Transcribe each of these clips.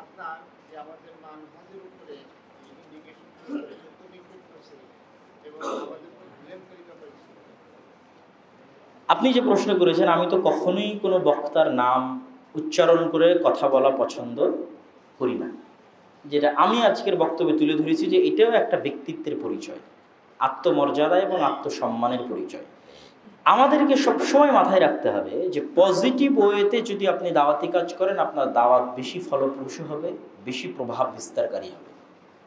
আপনার যে আমাদের মানহাজের উপরে ইন্ডিকেশন করছে এবং আমাদের ব্লেম তরিকা করেছে। আপনি যে প্রশ্ন করেছেন, আমি তো কখনোই কোনো বক্তার নাম উচ্চারণ করে কথা বলা পছন্দ করি না। যেটা আমি আজকের বক্তব্যে তুলে ধরেছি যে এটাও একটা ব্যক্তিত্বের পরিচয়, আত্মমর্যাদা এবং আত্মসম্মানের পরিচয়। আমাদেরকে সবসময় মাথায় রাখতে হবে যে পজিটিভ ওয়েতে যদি আপনি দাওয়াতি কাজ করেন, আপনার দাওয়াত বেশি ফলপ্রসূ হবে, বেশি প্রভাব বিস্তারকারী হবে।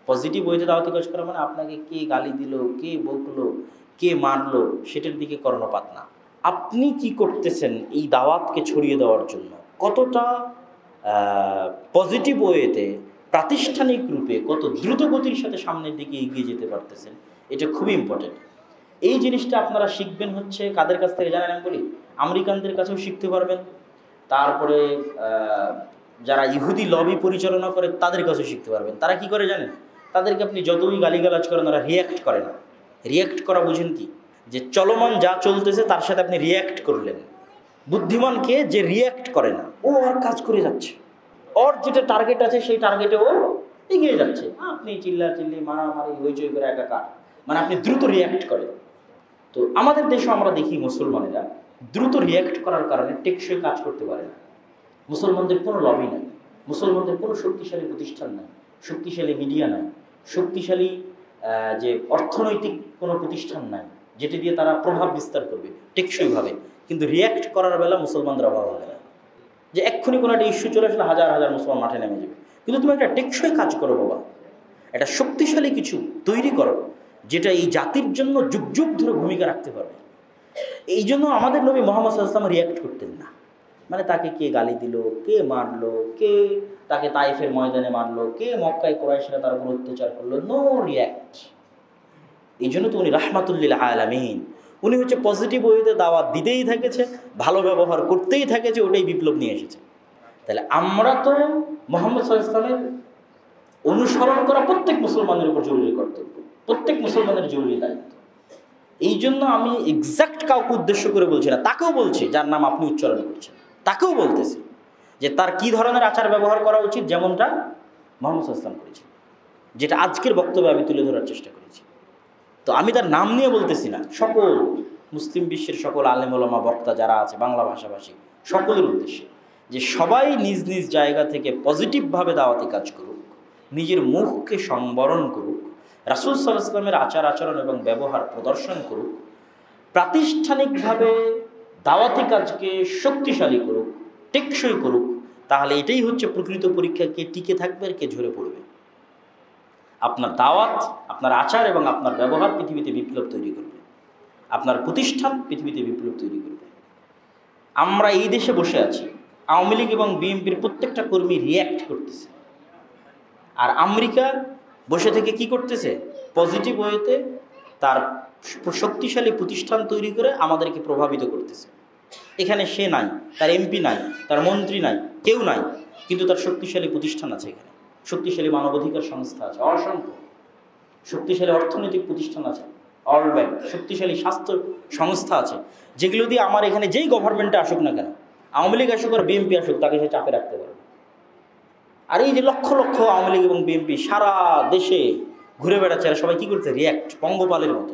পজিটিভ ওয়েতে দাওয়াতি কাজ করা মানে আপনাকে কে গালি দিল, কে বকলো, কে মারলো সেটার দিকে কর্ণপাত না। আপনি কি করতেছেন এই দাওয়াতকে ছড়িয়ে দেওয়ার জন্য, কতটা পজিটিভ ওয়েতে প্রাতিষ্ঠানিক রূপে কত দ্রুত গতির সাথে সামনের দিকে এগিয়ে যেতে পারতেছেন, এটা খুবই ইম্পর্টেন্ট। এই জিনিসটা আপনারা শিখবেন হচ্ছে কাদের কাছ থেকে জানেন? আমি বলি আমেরিকানদের কাছেও শিখতে পারবেন, তারপরে যারা ইহুদি লবি পরিচালনা করে তাদের কাছেও শিখতে পারবেন। তারা কি করে জানেন? তাদেরকে আপনি যতই গালিগালাজ করেন তারা রিয়্যাক্ট করে না। রিয়্যাক্ট করা বুঝেন কি? যে চলমান যা চলতেছে তার সাথে আপনি রিয়্যাক্ট করলেন। বুদ্ধিমানকে যে রিয়্যাক্ট করে না, ও আর কাজ করে যাচ্ছে, ওর যেটা টার্গেট আছে সেই টার্গেটে ও এগিয়ে যাচ্ছে। আপনি চিল্লাচিল্লি মারামারি হইচই করে একাকার, মানে আপনি দ্রুত রিয়্যাক্ট করেন। তো আমাদের দেশে আমরা দেখি মুসলমানেরা দ্রুত রিয়্যাক্ট করার কারণে টেকসই কাজ করতে পারে না। মুসলমানদের কোনো লবি নাই, মুসলমানদের কোনো শক্তিশালী প্রতিষ্ঠান নাই, শক্তিশালী মিডিয়া নাই, শক্তিশালী যে অর্থনৈতিক কোনো প্রতিষ্ঠান নাই যেটি দিয়ে তারা প্রভাব বিস্তার করবে টেকসইভাবে। কিন্তু রিয়্যাক্ট করার বেলা মুসলমানদের অভাব হবে না, যে এক্ষুনি কোনো একটা ইস্যু চলে আসলে হাজার হাজার মুসলমান মাঠে নেমে যাবে। কিন্তু তুমি একটা টেকসই কাজ করো বাবা, একটা শক্তিশালী কিছু তৈরি করো যেটা এই জাতির জন্য যুগ যুগ ধরে ভূমিকা রাখতে পারবে। এই জন্য আমাদের নবী মুহাম্মদ সাল্লাল্লাহু আলাইহি ওয়াসাল্লাম রিয়্যাক্ট করতেন না। মানে তাকে কে গালি দিল, কে মারলো, কে তাকে তাইফের ময়দানে মারলো, কে মক্কায় কুরাইশরা তার উপর অত্যাচার করলো, নো রিয়্যাক্ট। এই জন্য তো উনি রাহমাতুল্লিল আলামিন, উনি হচ্ছে পজিটিভ ওয়েতে দাওয়াত দিতেই থাকেছে, ভালো ব্যবহার করতেই থাকেছে, ওটাই বিপ্লব নিয়ে এসেছে। তাহলে আমরা তো মুহাম্মদ সাল্লাল্লাহু আলাইহি ওয়াসাল্লামের অনুসরণ করা প্রত্যেক মুসলমানের উপর জরুরি কর্তব্য, প্রত্যেক মুসলমানের জরুরি দায়িত্ব। এই জন্য আমি এক্সাক্ট কাউকে উদ্দেশ্য করে বলছি না, তাকেও বলছি যার নাম আপনি উচ্চারণ করছেন, তাকেও বলতেছি যে তার কি ধরনের আচার ব্যবহার করা উচিত, যেমনটা মুহাম্মদ সাল্লাল্লাহু আলাইহি ওয়াসাল্লাম করেছেন, যেটা আজকের বক্তব্যে আমি তুলে ধরার চেষ্টা করেছি। তো আমি তার নাম নিয়ে বলতেছি না, সকল মুসলিম বিশ্বের সকল আলেম ওলামা বক্তা যারা আছে বাংলা ভাষাভাষী সকলের উদ্দেশ্যে, যে সবাই নিজ নিজ জায়গা থেকে পজিটিভভাবে দাওয়াতি কাজ করুক, নিজের মুখকে সংবরণ করুক, রাসূল সাল্লাল্লাহু আলাইহি ওয়াসাল্লামের আচার আচরণ এবং ব্যবহার প্রদর্শন করুক, প্রাতিষ্ঠানিকভাবে দাওয়াতি কাজকে শক্তিশালী করুক, টেকসই করুক। তাহলে এটাই হচ্ছে প্রকৃত পরীক্ষা, কে টিকে থাকবে আর কে ঝরে পড়বে। আপনার দাওয়াত, আপনার আচার এবং আপনার ব্যবহার পৃথিবীতে বিপ্লব তৈরি করবে, আপনার প্রতিষ্ঠান পৃথিবীতে বিপ্লব তৈরি করবে। আমরা এই দেশে বসে আছি, আওয়ামী লীগ এবং বিএনপির প্রত্যেকটা কর্মী রিয়্যাক্ট করতেছে, আর আমেরিকা বসে থেকে কি করতেছে? পজিটিভ ওয়েতে তার শক্তিশালী প্রতিষ্ঠান তৈরি করে আমাদেরকে প্রভাবিত করতেছে। এখানে সে নাই, তার এমপি নাই, তার মন্ত্রী নাই, কেউ নাই, কিন্তু তার শক্তিশালী প্রতিষ্ঠান আছে, এখানে শক্তিশালী মানবাধিকার সংস্থা আছে, অসংখ্য শক্তিশালী অর্থনৈতিক প্রতিষ্ঠান আছে, ওয়ার্ল্ড ব্যাংক, শক্তিশালী স্বাস্থ্য সংস্থা আছে, যেগুলো দিয়ে আমার এখানে যেই গভর্নমেন্টে আসুক না কেন, আওয়ামী লীগ আসুক আর বিএনপি আসুক, তাকে সে চাপে রাখতে পারে। আর এই যে লক্ষ লক্ষ আওয়ামী লীগ এবং বিএনপি সারা দেশে ঘুরে বেড়াচ্ছে, এরা সবাই কী করছে? রিয়্যাক্ট, পঙ্গপালের মতো।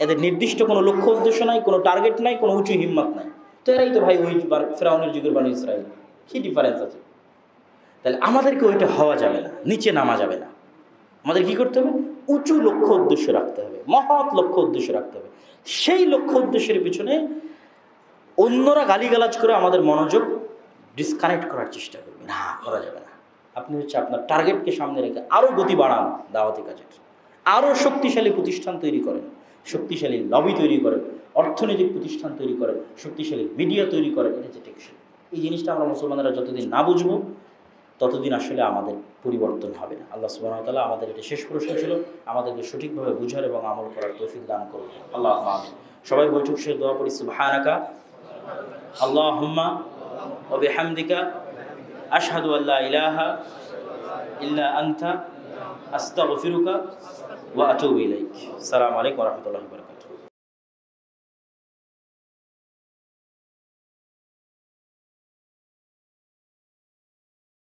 এদের নির্দিষ্ট কোনো লক্ষ্য উদ্দেশ্য নাই, কোনো টার্গেট নাই, কোনো উঁচু হিম্মত নাই। তো এরাই তো ভাই ওই ফেরাউনের যুগের বানি ইসরায়েল, কী ডিফারেন্স আছে? তাহলে আমাদেরকে ওইটা হওয়া যাবে না, নিচে নামা যাবে না। আমাদের কি করতে হবে? উঁচু লক্ষ্য উদ্দেশ্য রাখতে হবে, মহৎ লক্ষ্য উদ্দেশ্য রাখতে হবে। সেই লক্ষ্য উদ্দেশ্যের পিছনে অন্যরা গালিগালাজ করে আমাদের মনোযোগ ডিসকানেক্ট করার চেষ্টা করবে না, করা যাবে না। আপনি হচ্ছে আপনার টার্গেটকে সামনে রেখে আরও গতি বাড়ান দাওয়াতি কাজের, আরও শক্তিশালী প্রতিষ্ঠান তৈরি করেন, শক্তিশালী লবি তৈরি করেন, অর্থনৈতিক প্রতিষ্ঠান তৈরি করেন, শক্তিশালী মিডিয়া তৈরি করেন। এটা হচ্ছে টেকসই। এই জিনিসটা আমরা মুসলমানরা যতদিন না বুঝবো ততদিন আসলে আমাদের পরিবর্তন হবে না। আল্লাহ সুবহানাহু ওয়া তাআলা আমাদের এটা শেষ প্রশ্ন ছিল, আমাদেরকে সঠিকভাবে বুঝার এবং আমল করার তৌফিক দান করুন। আল্লাহুম্মা আমিন। সবাই বৈঠক শেষে দোয়া করি, সুবহানাকা আল্লাহুম্মা ওয়া বিহামদিকা আশহাদু আল্লা ইলাহা ইল্লা আনতা আস্তাগফিরুকা ওয়া আতুবু ইলাইক। আসসালামু আলাইকুম ওয়া রাহমাতুল্লাহি ওয়া বারাকাতুহু।